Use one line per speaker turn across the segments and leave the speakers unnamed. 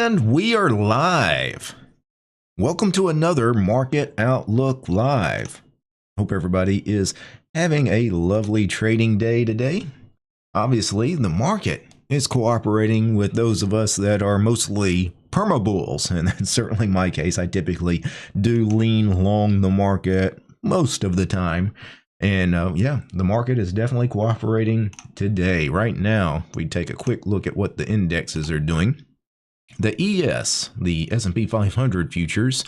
And we are live. Welcome to another Market Outlook Live. Hope everybody is having a lovely trading day today. Obviously, the market is cooperating with those of us that are mostly perma-bulls, and that's certainly my case. I typically do lean long the market most of the time. And yeah, the market is definitely cooperating today. Right now, we take a quick look at what the indexes are doing. The ES, the S&P 500 futures,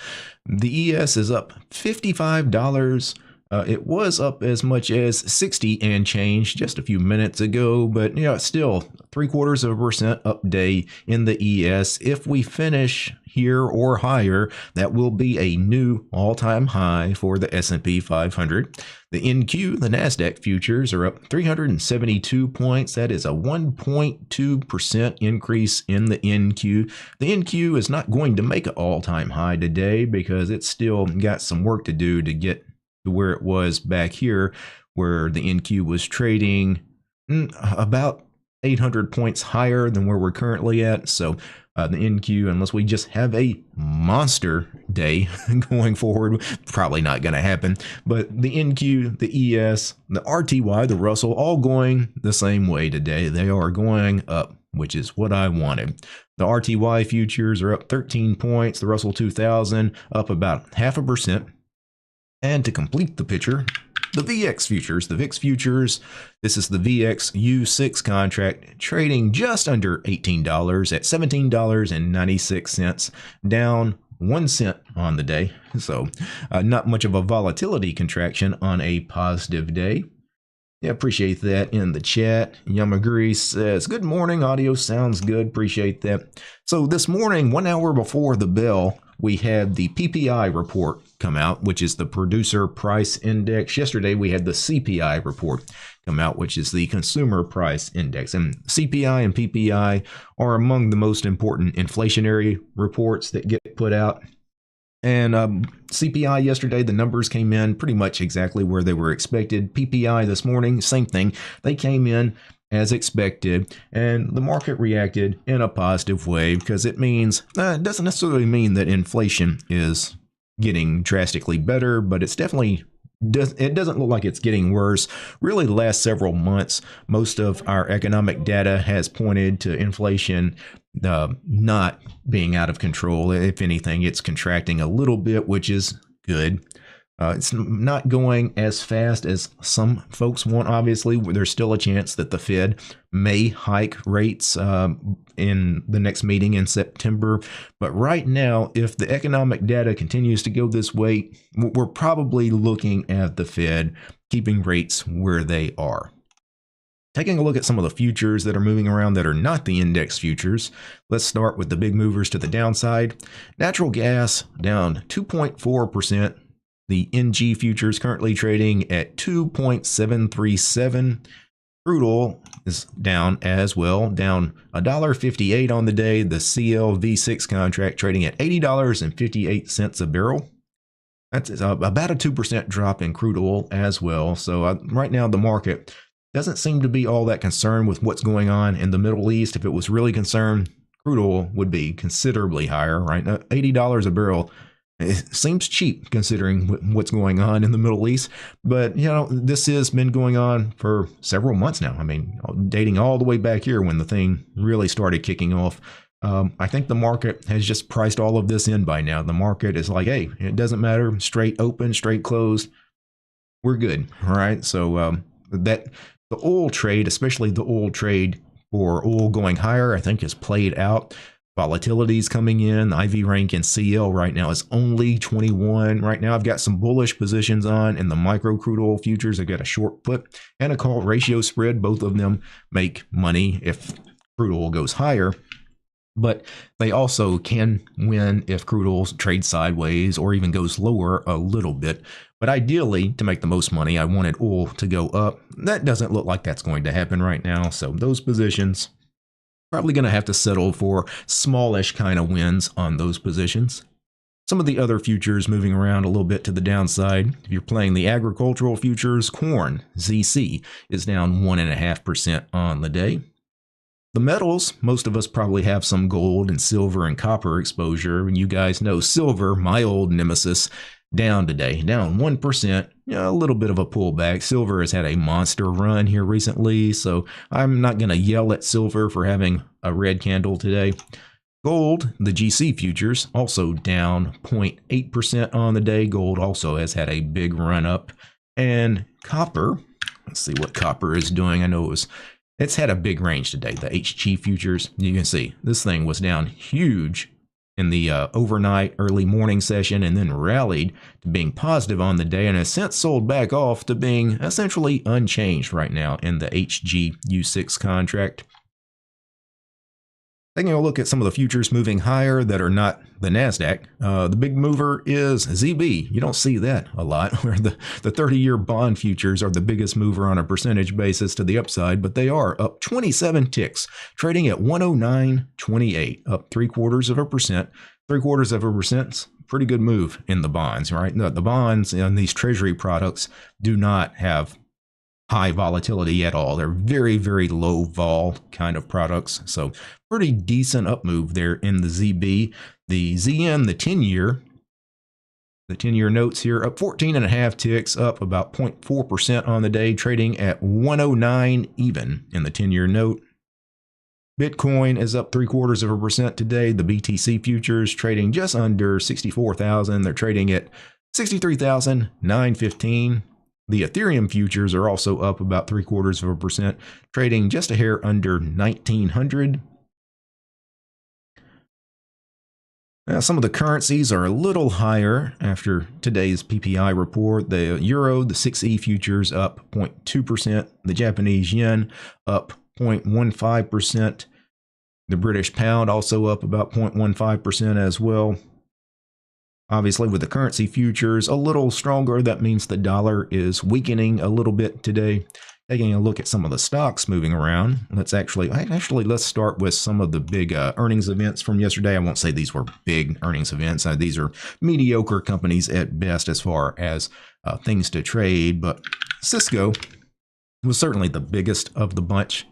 the ES is up $55. It was up as much as 60 and change just a few minutes ago, but it's still 0.75% up day in the ES. If we finish here or higher, that will be a new all-time high for the S&P 500. The NQ, the Nasdaq futures, are up 372 points. That is a 1.2% increase in the NQ. The NQ is not going to make an all-time high today because it's still got some work to do to get to where it was back here, where the NQ was trading about 800 points higher than where we're currently at. So the NQ, unless we just have a monster day going forward, probably not going to happen. But the NQ, the ES, the RTY, the Russell, all going the same way today. They are going up, which is what I wanted. The RTY futures are up 13 points. The Russell 2000 up about 0.5%. And to complete the picture, the VX futures, the VIX futures, this is the VX U6 contract trading just under $18 at $17.96, down 1 cent on the day. So not much of a volatility contraction on a positive day. Yeah, appreciate that in the chat. Yamaguri says, good morning, audio sounds good. Appreciate that. So this morning, 1 hour before the bell, we had the PPI report come out, which is the producer price index. Yesterday, we had the CPI report come out, which is the consumer price index. And CPI and PPI are among the most important inflationary reports that get put out. And CPI yesterday, the numbers came in pretty much exactly where they were expected. PPI this morning, same thing. They came in as expected, and the market reacted in a positive way because it means, it doesn't necessarily mean that inflation is getting drastically better, but it's definitely, it doesn't look like it's getting worse. Really, the last several months, most of our economic data has pointed to inflation not being out of control. If anything, it's contracting a little bit, which is good. It's not going as fast as some folks want. Obviously, there's still a chance that the Fed may hike rates in the next meeting in September. But right now, if the economic data continues to go this way, we're probably looking at the Fed keeping rates where they are. Taking a look at some of the futures that are moving around that are not the index futures, let's start with the big movers to the downside. Natural gas down 2.4%. The NG futures currently trading at 2.737. Crude oil is down as well, down $1.58 on the day. The CLV6 contract trading at $80.58 a barrel. That's about a 2% drop in crude oil as well. So right now the market doesn't seem to be all that concerned with what's going on in the Middle East. If it was really concerned, crude oil would be considerably higher. Right now, $80 a barrel. It seems cheap considering what's going on in the Middle East, but this has been going on for several months now. I mean, dating all the way back here when the thing really started kicking off. I think the market has just priced all of this in by now. The market is like, hey, it doesn't matter, straight open, straight closed, we're good. All right, so that the oil trade, especially the oil trade for oil going higher, I think has played out. Volatility is coming in. The IV rank in CL right now is only 21. Right now, I've got some bullish positions on in the micro crude oil futures. I've got a short put and a call ratio spread. Both of them make money if crude oil goes higher, but they also can win if crude oil trades sideways or even goes lower a little bit. But ideally, to make the most money, I wanted oil to go up. That doesn't look like that's going to happen right now. So those positions, probably going to have to settle for smallish kind of wins on those positions. Some of the other futures moving around a little bit to the downside. If you're playing the agricultural futures, corn, ZC, is down 1.5% on the day. The metals, most of us probably have some gold and silver and copper exposure. And you guys know silver, my old nemesis, down today, down 1%, a little bit of a pullback. Silver has had a monster run here recently, so I'm not going to yell at silver for having a red candle today. Gold, the GC futures, also down 0.8% on the day. Gold also has had a big run up. And copper, let's see what copper is doing. I know it's had a big range today. The HG futures, you can see this thing was down huge in the overnight early morning session and then rallied to being positive on the day and has since sold back off to being essentially unchanged right now in the HG U6 contract. Taking a look at some of the futures moving higher that are not the NASDAQ, the big mover is ZB. You don't see that a lot, where the 30-year bond futures are the biggest mover on a percentage basis to the upside, but they are up 27 ticks, trading at 109.28, up 0.75%. 0.75%, pretty good move in the bonds, right? The bonds and these treasury products do not have high volatility at all. They're very, very low vol kind of products. So pretty decent up move there in the ZB. The ZN, the 10-year notes here up 14.5 ticks, up about 0.4% on the day, trading at 109 even in the 10-year note. Bitcoin is up 0.75% today. The BTC futures trading just under 64,000. They're trading at 63,915. The Ethereum futures are also up about 0.75%, trading just a hair under 1,900. Now, some of the currencies are a little higher after today's PPI report. The euro, the 6E futures up 0.2%. The Japanese yen up 0.15%. The British pound also up about 0.15% as well. Obviously, with the currency futures a little stronger, that means the dollar is weakening a little bit today. Taking a look at some of the stocks moving around, let's start with some of the big earnings events from yesterday. I won't say these were big earnings events. These are mediocre companies at best as far as things to trade, but Cisco was certainly the biggest of the bunch.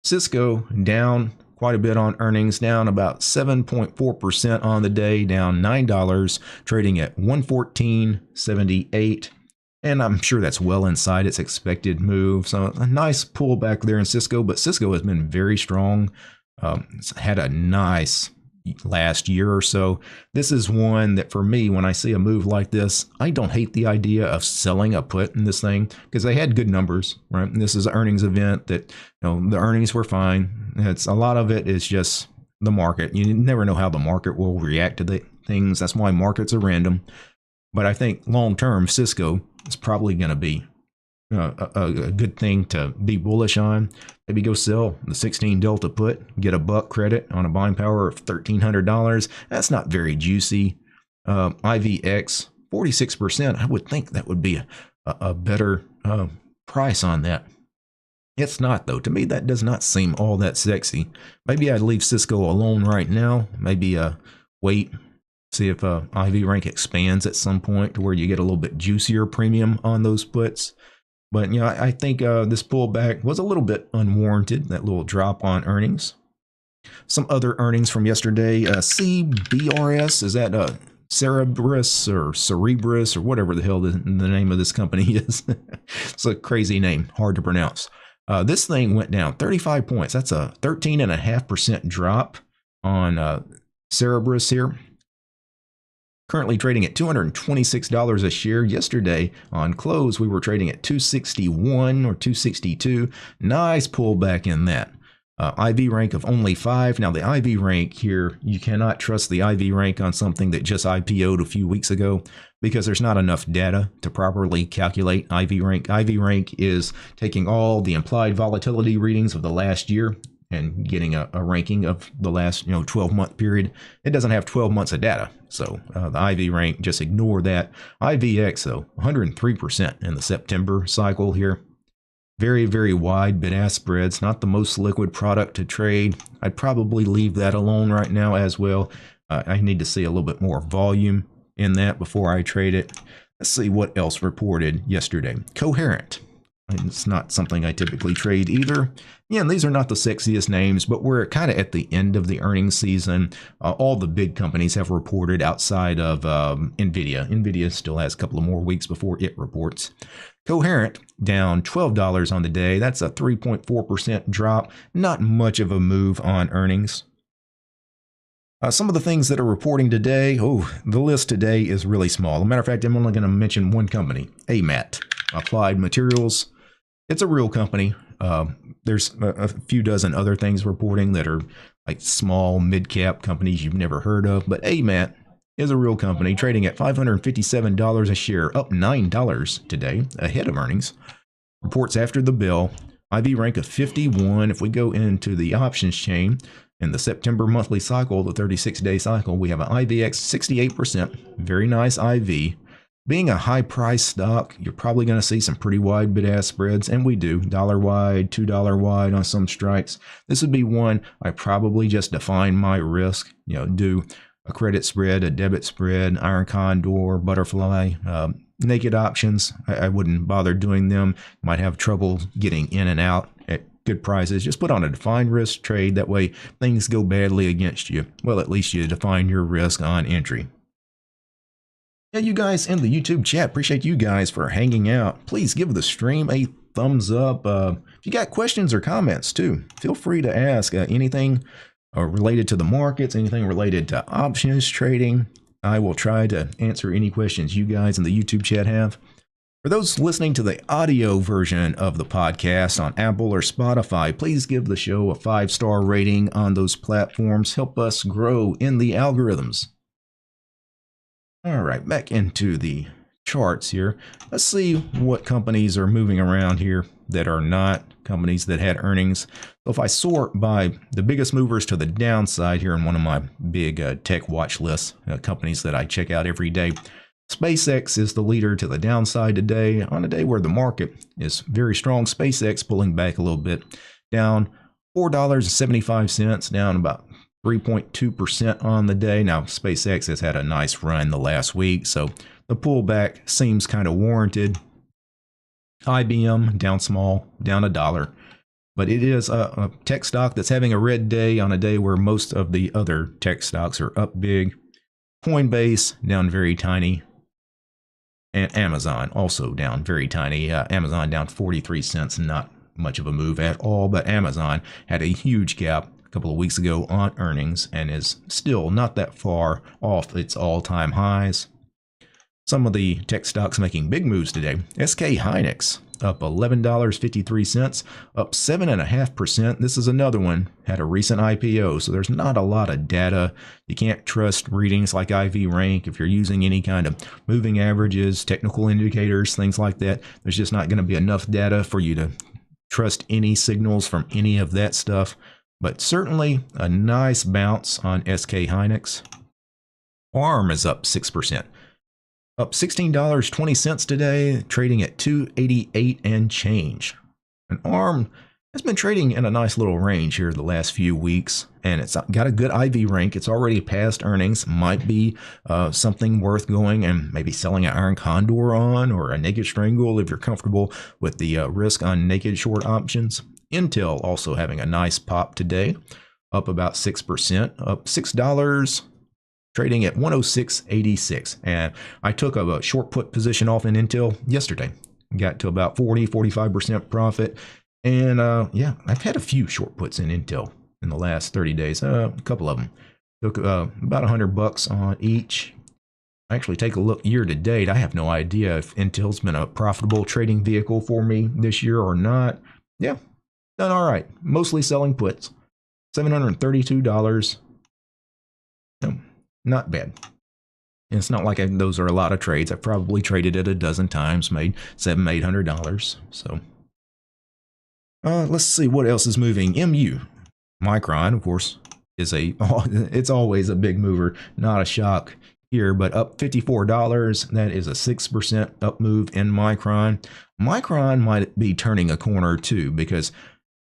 Cisco down quite a bit on earnings, down about 7.4% on the day, down $9, trading at $114.78. And I'm sure that's well inside its expected move. So a nice pullback there in Cisco, but Cisco has been very strong. It's had a nice last year or so. This is one that for me, when I see a move like this, I don't hate the idea of selling a put in this thing because they had good numbers, right? And this is an earnings event that, the earnings were fine. A lot of it is just the market. You never know how the market will react to the things. That's why markets are random. But I think long term, Cisco is probably going to be a good thing to be bullish on. Maybe go sell the 16 Delta put, get a buck credit on a buying power of $1,300. That's not very juicy. IVX 46%. I would think that would be a better price on that. It's not, though. To me, that does not seem all that sexy. Maybe I'd leave Cisco alone right now. Maybe wait, see if IV rank expands at some point to where you get a little bit juicier premium on those puts. But, I think this pullback was a little bit unwarranted, that little drop on earnings. Some other earnings from yesterday, CBRS, is that Cerebras or whatever the hell the name of this company is. It's a crazy name, hard to pronounce. This thing went down 35 points. That's a 13.5% drop on Cerebras here. Currently trading at $226 a share. Yesterday on close, we were trading at $261 or $262. Nice pullback in that. IV rank of only 5. Now the IV rank here, you cannot trust the IV rank on something that just IPO'd a few weeks ago because there's not enough data to properly calculate IV rank. IV rank is taking all the implied volatility readings of the last year and getting a ranking of the last 12-month period. It doesn't have 12 months of data. So the IV rank, just ignore that. IVX, though, 103% in the September cycle here. Very, very wide bid-ask spreads. Not the most liquid product to trade. I'd probably leave that alone right now as well. I need to see a little bit more volume in that before I trade it. Let's see what else reported yesterday. Coherent. And it's not something I typically trade either. Yeah, and these are not the sexiest names, but we're kind of at the end of the earnings season. All the big companies have reported outside of NVIDIA. NVIDIA still has a couple of more weeks before it reports. Coherent down $12 on the day. That's a 3.4% drop. Not much of a move on earnings. Some of the things that are reporting today, the list today is really small. As a matter of fact, I'm only going to mention one company, AMAT, Applied Materials. It's a real company. There's a few dozen other things reporting that are like small, mid-cap companies you've never heard of. But AMAT is a real company trading at $557 a share, up $9 today, ahead of earnings. Reports after the bell, IV rank of 51. If we go into the options chain, in the September monthly cycle, the 36-day cycle, we have an IVX 68%. Very nice IV. Being a high price stock, you're probably going to see some pretty wide bid-ask spreads, and we do. $1 wide, $2 wide on some strikes. This would be one I probably just define my risk. Do a credit spread, a debit spread, iron condor, butterfly, naked options. I wouldn't bother doing them. Might have trouble getting in and out at good prices. Just put on a defined risk trade. That way things go badly against you. Well, at least you define your risk on entry. Yeah, you guys in the YouTube chat, appreciate you guys for hanging out. Please give the stream a thumbs up. If you got questions or comments too, feel free to ask anything related to the markets, anything related to options trading. I will try to answer any questions you guys in the YouTube chat have. For those listening to the audio version of the podcast on Apple or Spotify, please give the show a 5-star rating on those platforms. Help us grow in the algorithms. All right, back into the charts here. Let's see what companies are moving around here that are not companies that had earnings. So if I sort by the biggest movers to the downside here in one of my big tech watch lists, companies that I check out every day, SpaceX is the leader to the downside today on a day where the market is very strong. SpaceX pulling back a little bit, down $4.75, down about 3.2% on the day. Now, SpaceX has had a nice run the last week, so the pullback seems kind of warranted. IBM down small, down $1. But it is a tech stock that's having a red day on a day where most of the other tech stocks are up big. Coinbase down very tiny. And Amazon also down very tiny. Amazon down 43 cents, not much of a move at all. But Amazon had a huge gap a couple of weeks ago on earnings and is still not that far off its all-time highs. Some of the tech stocks making big moves today. SK Hynix up $11.53, up 7.5%. This is another one, had a recent IPO, so there's not a lot of data. You can't trust readings like IV rank. If you're using any kind of moving averages, technical indicators, things like that, there's just not going to be enough data for you to trust any signals from any of that stuff. But certainly a nice bounce on SK Hynix. ARM is up 6%. Up $16.20 today, trading at $288 and change. And ARM has been trading in a nice little range here the last few weeks, and it's got a good IV rank. It's already past earnings. Might be something worth going and maybe selling an iron condor on, or a naked strangle if you're comfortable with the risk on naked short options. Intel also having a nice pop today, up about 6%, up $6. Trading at 106.86, and I took a short put position off in Intel yesterday. Got to about 45% profit, and yeah, I've had a few short puts in Intel in the last 30 days. A couple of them took about $100 on each. Actually, take a look year to date. I have no idea if Intel's been a profitable trading vehicle for me this year or not. Yeah, done all right. Mostly selling puts, $732. Not bad. And it's not like those are a lot of trades. I've probably traded it a dozen times, made $700-800. So let's see what else is moving. MU, Micron, of course, is it's always a big mover. Not a shock here, but up $54. That is a 6% up move in Micron. Micron might be turning a corner too, because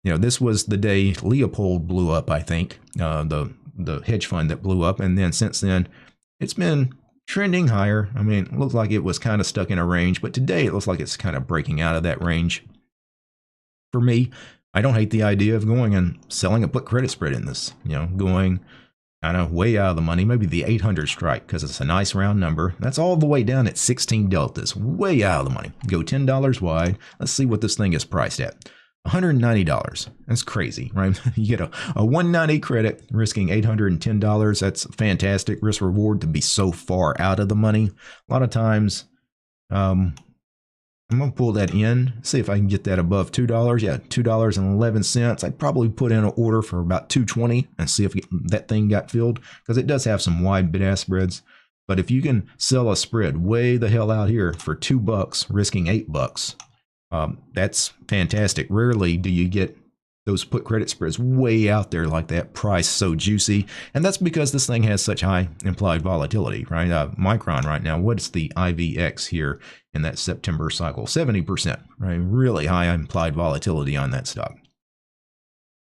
this was the day Leopold blew up. I think the hedge fund that blew up, and then since then it's been trending higher. I mean, it looks like it was kind of stuck in a range, but today it looks like it's kind of breaking out of that range. for me, I don't hate the idea of going and selling a put credit spread in this, going kind of way out of the money, maybe the 800 strike, because it's a nice round number. That's all the way down at 16 deltas, way out of the money. Go $10 wide. Let's see what this thing is priced at. $190. That's crazy, right? You get a $190 credit, risking $810. That's fantastic risk reward to be so far out of the money. A lot of times, I'm going to pull that in, see if I can get that above $2. Yeah, $2.11. I'd probably put in an order for about $2.20 and see if that thing got filled, because it does have some wide bid-ask spreads. But if you can sell a spread way the hell out here for $2, risking $8, that's fantastic. Rarely do you get those put credit spreads way out there like that, price so juicy. And that's because this thing has such high implied volatility, right? Micron right now, what's the IVX here in that September cycle? 70%, right? Really high implied volatility on that stock.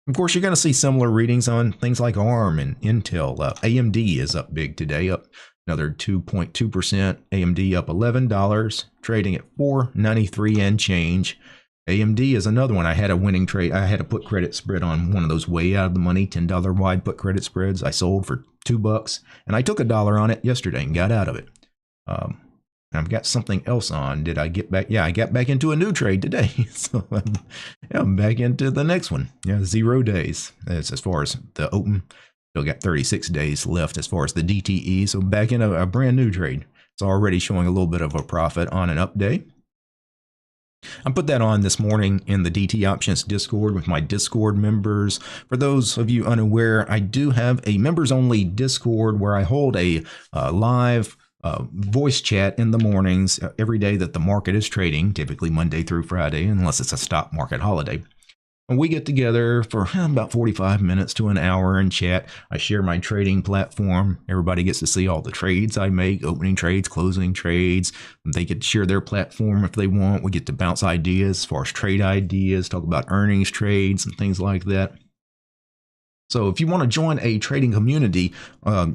Of course, you're going to see similar readings on things like ARM and Intel. AMD is up big today, up another 2.2%. AMD up $11, trading at $4.93 and change. AMD is another one. I had a winning trade. I had a put credit spread on one of those way out of the money $10 wide put credit spreads. I sold for $2, and I took $1 on it yesterday and got out of it. I've got something else on. Did I get back? Yeah, I got back into a new trade today. So I'm back into the next one. Yeah, 0 days as far as the open. Still got 36 days left as far as the DTE. So back in a brand new trade. It's already showing a little bit of a profit on an up day. I put that on this morning in the DT Options Discord with my Discord members. For those of you unaware, I do have a members-only Discord where I hold a live voice chat in the mornings every day that the market is trading, typically Monday through Friday, unless it's a stock market holiday. And we get together for about 45 minutes to an hour and chat. I share my trading platform. Everybody gets to see all the trades I make, opening trades, closing trades. They get to share their platform if they want. We get to bounce ideas as far as trade ideas, talk about earnings trades and things like that. So if you want to join a trading community,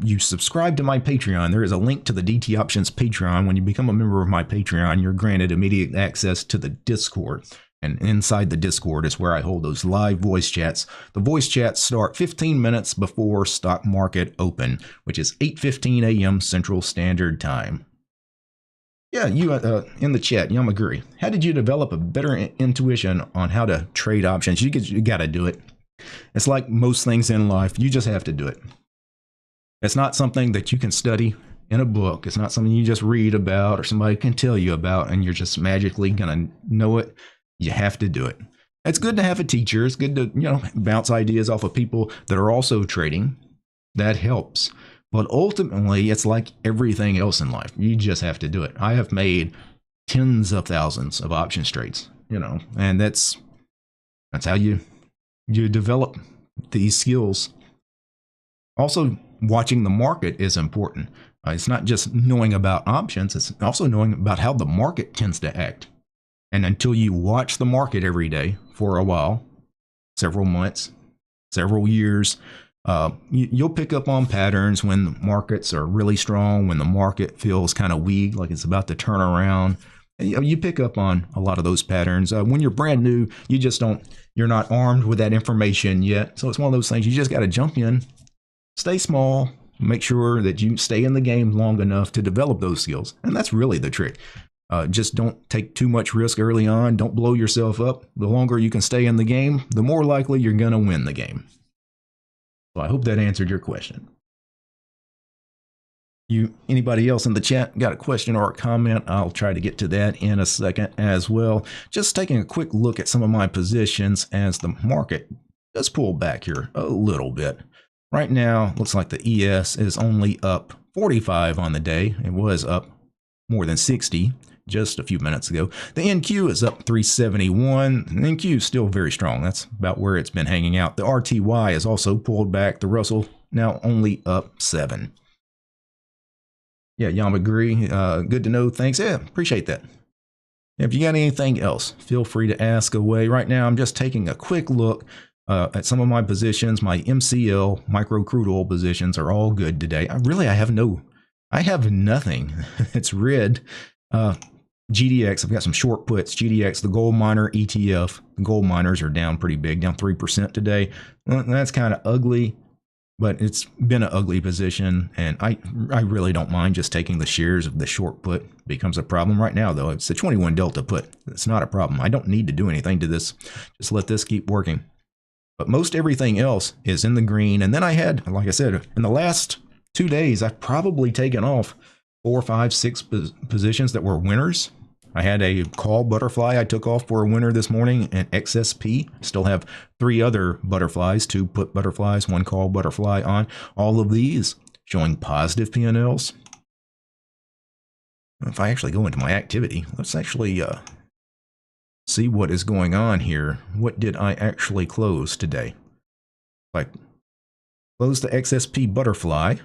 you subscribe to my Patreon. There is a link to the DT Options Patreon. When you become a member of my Patreon, you're granted immediate access to the Discord. And inside the Discord is where I hold those live voice chats. The voice chats start 15 minutes before stock market open, which is 8:15 a.m. Central Standard Time. Yeah, you in the chat, Yamaguri, how did you develop a better intuition on how to trade options? You got to do it. It's like most things in life. You just have to do it. It's not something that you can study in a book. It's not something you just read about or somebody can tell you about and you're just magically going to know it. You have to do it. It's good to have a teacher. It's good to, bounce ideas off of people that are also trading. That helps. But ultimately, it's like everything else in life. You just have to do it. I have made tens of thousands of options trades, and that's how you develop these skills. Also, watching the market is important. It's not just knowing about options. It's also knowing about how the market tends to act. And until you watch the market every day for a while, several months, several years, you'll pick up on patterns when the markets are really strong, when the market feels kind of weak, like it's about to turn around. You pick up on a lot of those patterns. When you're brand new, you're not armed with that information yet. So it's one of those things you just got to jump in, stay small, make sure that you stay in the game long enough to develop those skills. And that's really the trick. Just don't take too much risk early on. Don't blow yourself up. The longer you can stay in the game, the more likely you're going to win the game. So I hope that answered your question. Anybody else in the chat got a question or a comment? I'll try to get to that in a second as well. Just taking a quick look at some of my positions as the market does pull back here a little bit. Right now, looks like the ES is only up 45 on the day. It was up more than 60 just a few minutes ago. The NQ is up 371. The NQ is still very strong. That's about where it's been hanging out. The RTY is also pulled back. The Russell now only up 7. Yeah, Yamaguri, good to know. Thanks. Yeah, appreciate that. If you got anything else, feel free to ask away. Right now, I'm just taking a quick look at some of my positions. My MCL, micro crude oil positions, are all good today. I have nothing. It's red. GDX, I've got some short puts. GDX, the gold miner ETF. The gold miners are down pretty big, down 3% today. Well, that's kind of ugly, but it's been an ugly position, and I really don't mind just taking the shares if the short put becomes a problem. Right now, though, it's a 21 delta put. It's not a problem. I don't need to do anything to this. Just let this keep working. But most everything else is in the green. And then I had, like I said, in the last 2 days, I've probably taken off 4, 5, 6 positions that were winners. I had a call butterfly I took off for a winner this morning, and XSP. Still have 3 other butterflies, 2 put butterflies, 1 call butterfly on. All of these showing positive P&Ls. If I actually go into my activity, let's actually see what is going on here. What did I actually close today? Like, close the XSP butterfly.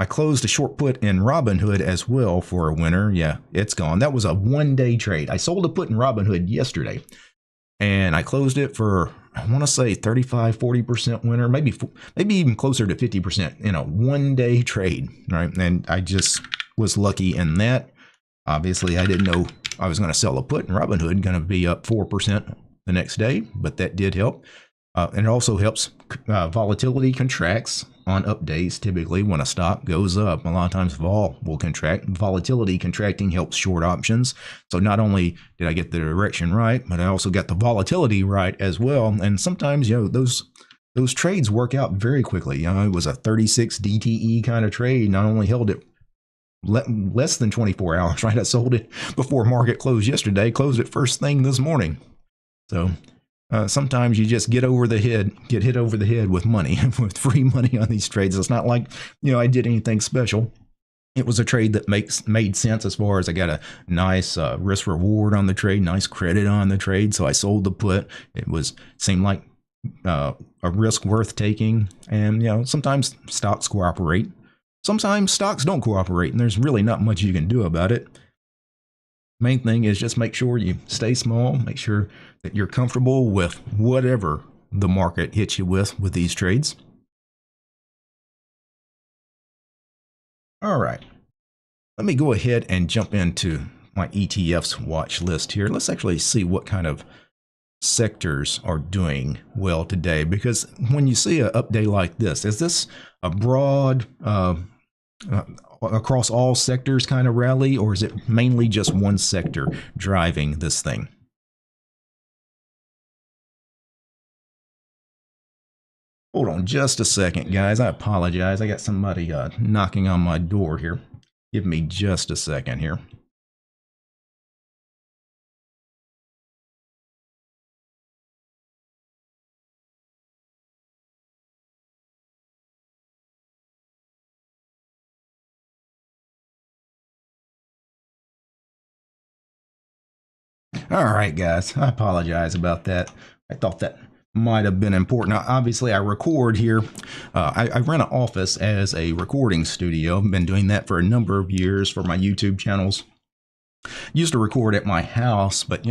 I closed a short put in Robinhood as well for a winner. Yeah, it's gone. That was a 1-day trade. I sold a put in Robinhood yesterday, and I closed it for, I want to say 35, 40% winner, maybe even closer to 50% in a 1-day trade, right? And I just was lucky in that. Obviously, I didn't know I was going to sell a put in Robinhood, going to be up 4% the next day, but that did help. And it also helps volatility contracts on up days. Typically, when a stock goes up, a lot of times vol will contract. Volatility contracting helps short options. So not only did I get the direction right, but I also got the volatility right as well. And sometimes, those trades work out very quickly. It was a 36 DTE kind of trade, and I only held it less than 24 hours, right? I sold it before market closed yesterday, closed it first thing this morning. So sometimes you just get hit over the head with money, with free money on these trades. It's not like, I did anything special. It was a trade that made sense as far as I got a nice risk reward on the trade, nice credit on the trade. So I sold the put. It seemed like a risk worth taking. And, sometimes stocks cooperate. Sometimes stocks don't cooperate, and there's really not much you can do about it. Main thing is just make sure you stay small, make sure that you're comfortable with whatever the market hits you with these trades. All right, let me go ahead and jump into my ETFs watch list here. Let's actually see what kind of sectors are doing well today, because when you see an update like this, is this a broad across all sectors kind of rally, or is it mainly just one sector driving this thing? Hold on just a second, guys. I apologize. I got somebody knocking on my door here. Give me just a second here. All right, guys, I apologize about that. I thought that might have been important. Now, obviously, I record here. I run an office as a recording studio. I've been doing that for a number of years for my YouTube channels. Used to record at my house, but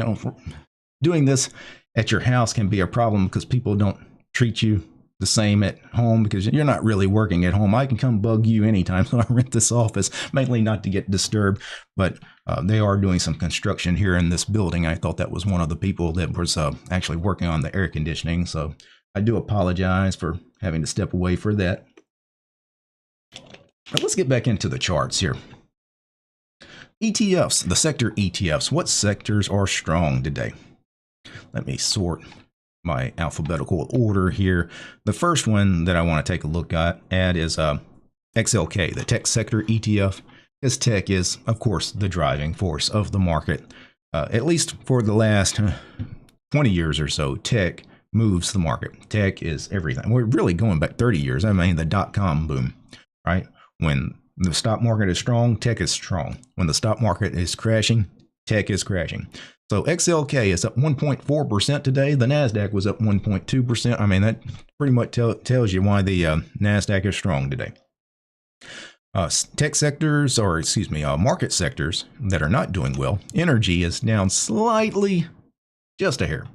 doing this at your house can be a problem because people don't treat you the same at home, because you're not really working at home. I can come bug you anytime, so I rent this office, mainly not to get disturbed, but they are doing some construction here in this building. I thought that was one of the people that was actually working on the air conditioning, so I do apologize for having to step away for that. But let's get back into the charts here. ETFs, the sector ETFs. What sectors are strong today? Let me sort my alphabetical order here. The first one that I want to take a look at is XLK, the tech sector ETF, because tech is, of course, the driving force of the market. At least for the last 20 years or so, tech moves the market. Tech is everything. We're really going back 30 years. I mean, the dot-com boom, right? When the stock market is strong, tech is strong. When the stock market is crashing, tech is crashing. So XLK is up 1.4% today. The NASDAQ was up 1.2%. I mean, that pretty much tells you why the NASDAQ is strong today. Tech sectors, or excuse me, market sectors that are not doing well. Energy is down slightly, just a hair,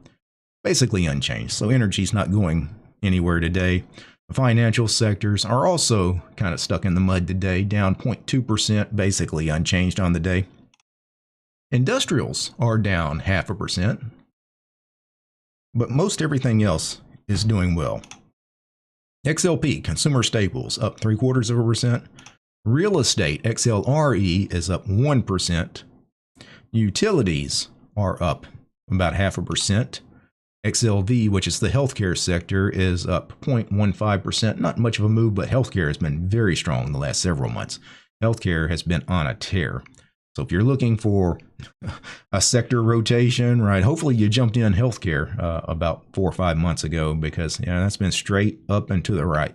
basically unchanged. So energy is not going anywhere today. Financial sectors are also kind of stuck in the mud today, down 0.2%, basically unchanged on the day. Industrials are down 0.5%, but most everything else is doing well. XLP, consumer staples, up 0.75%. Real estate, XLRE, is up 1%. Utilities are up about 0.5%. XLV, which is the healthcare sector, is up 0.15%. Not much of a move, but healthcare has been very strong in the last several months. Healthcare has been on a tear. So if you're looking for a sector rotation, right, hopefully you jumped in healthcare about 4 or 5 months ago, because that's been straight up and to the right.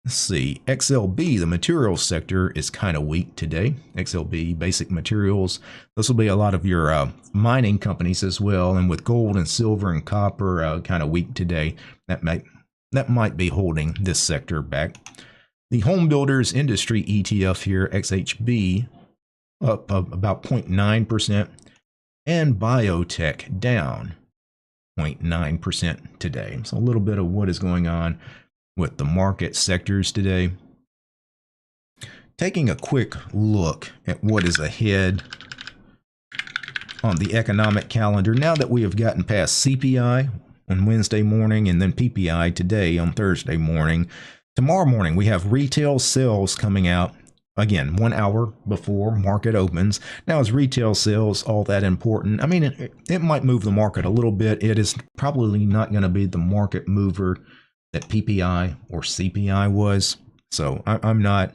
Let's see, XLB, the materials sector, is kind of weak today. XLB, basic materials. This will be a lot of your mining companies as well. And with gold and silver and copper kind of weak today, that might be holding this sector back. The home builders industry ETF here, XHB, up about 0.9%. And biotech down 0.9% today. So a little bit of what is going on with the market sectors today. Taking a quick look at what is ahead on the economic calendar, now that we have gotten past CPI on Wednesday morning and then PPI today on Thursday morning. Tomorrow morning we have retail sales coming out, again 1 hour before market opens. Now, is retail sales all that important? I mean, it might move the market a little bit. It is probably not going to be the market mover that PPI or CPI was. So I'm not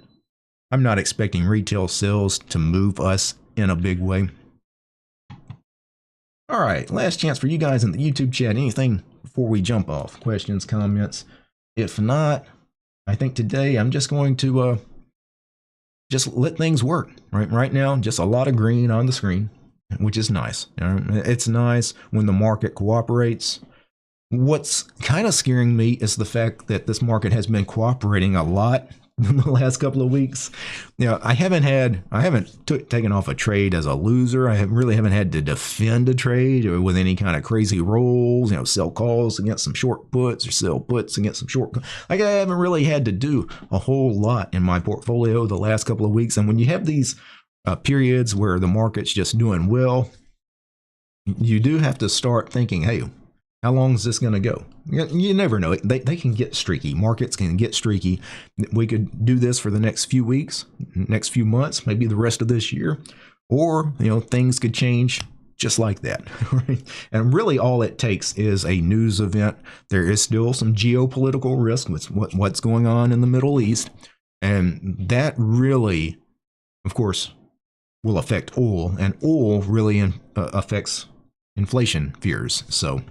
expecting retail sales to move us in a big way. All right, last chance for you guys in the YouTube chat. Anything before we jump off? Questions, comments? If not, I think today I'm just going to just let things work. Right now, just a lot of green on the screen, which is nice. It's nice when the market cooperates. What's kind of scaring me is the fact that this market has been cooperating a lot in the last couple of weeks. I haven't taken off a trade as a loser. I really haven't had to defend a trade or with any kind of crazy rolls, sell calls against some short puts or sell puts against some short. I haven't really had to do a whole lot in my portfolio the last couple of weeks. And when you have these periods where the market's just doing well, you do have to start thinking, hey, how long is this going to go? You never know. They can get streaky. Markets can get streaky. We could do this for the next few weeks, next few months, maybe the rest of this year. Or, things could change just like that. Right? And really all it takes is a news event. There is still some geopolitical risk with what's going on in the Middle East. And that really, of course, will affect oil. And oil really affects inflation fears. So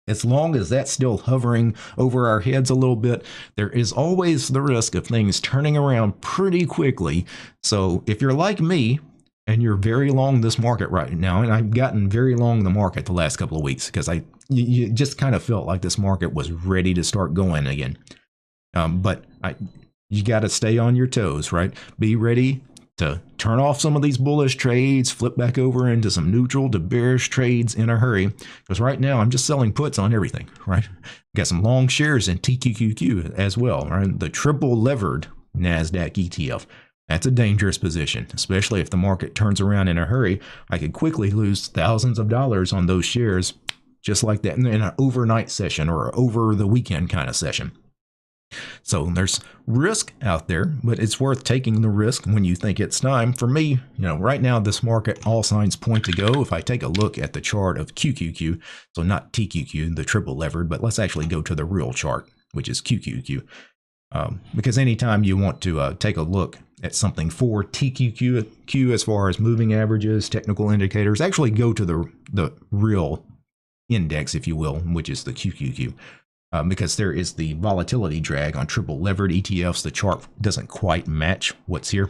as long as that's still hovering over our heads a little bit, there is always the risk of things turning around pretty quickly. So if you're like me and you're very long this market right now, and I've gotten very long the market the last couple of weeks because you just kind of felt like this market was ready to start going again. But you got to stay on your toes, right? Be ready to turn off some of these bullish trades, flip back over into some neutral to bearish trades in a hurry. Because right now I'm just selling puts on everything, right? Got some long shares in TQQQ as well, right? The triple levered NASDAQ ETF. That's a dangerous position, especially if the market turns around in a hurry. I could quickly lose thousands of dollars on those shares just like that in an overnight session or over the weekend kind of session. So there's risk out there, but it's worth taking the risk when you think it's time. For me, right now, this market, all signs point to go. If I take a look at the chart of QQQ, so not TQQ, the triple levered, but let's actually go to the real chart, which is QQQ. Because anytime you want to take a look at something for TQQ as far as moving averages, technical indicators, actually go to the real index, if you will, which is the QQQ. Because there is the volatility drag on triple levered ETFs. The chart doesn't quite match what's here.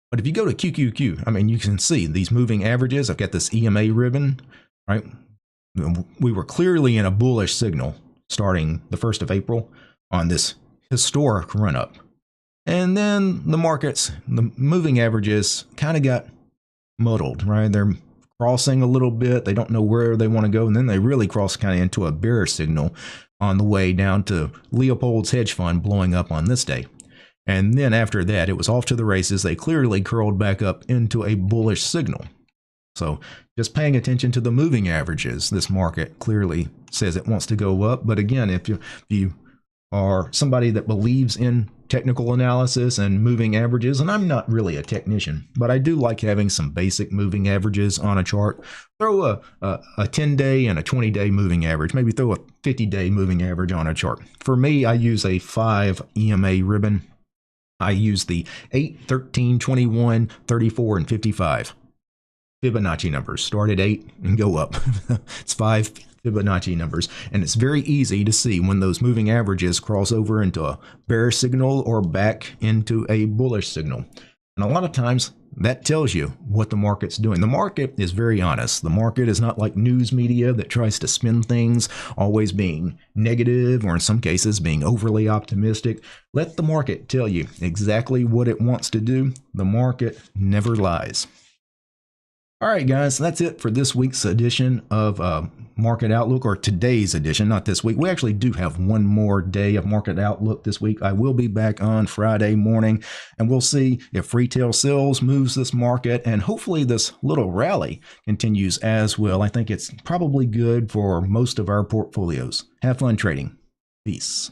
But if you go to QQQ, I mean, you can see these moving averages. I've got this EMA ribbon, right? We were clearly in a bullish signal starting the 1st of April on this historic run up. And then the markets, the moving averages kind of got muddled, right? They're crossing a little bit. They don't know where they want to go. And then they really cross kind of into a bearish signal on the way down to Leopold's hedge fund blowing up on this day. And then after that, it was off to the races. They clearly curled back up into a bullish signal. So just paying attention to the moving averages, this market clearly says it wants to go up. But again, if you are somebody that believes in technical analysis and moving averages, and I'm not really a technician, but I do like having some basic moving averages on a chart. Throw a 10-day and a 20-day moving average, maybe throw a 50-day moving average on a chart. For me, I use a 5 EMA ribbon. I use the 8, 13, 21, 34, and 55 Fibonacci numbers. Start at 8 and go up. It's 5 Fibonacci numbers, and it's very easy to see when those moving averages cross over into a bearish signal or back into a bullish signal. And a lot of times that tells you what the market's doing. The market is very honest. The market is not like news media that tries to spin things, always being negative or in some cases being overly optimistic. Let the market tell you exactly what it wants to do. The market never lies. All right, guys, that's it for this week's edition of Market Outlook, or today's edition, not this week. We actually do have one more day of Market Outlook this week. I will be back on Friday morning, and we'll see if retail sales moves this market, and hopefully this little rally continues as well. I think it's probably good for most of our portfolios. Have fun trading. Peace.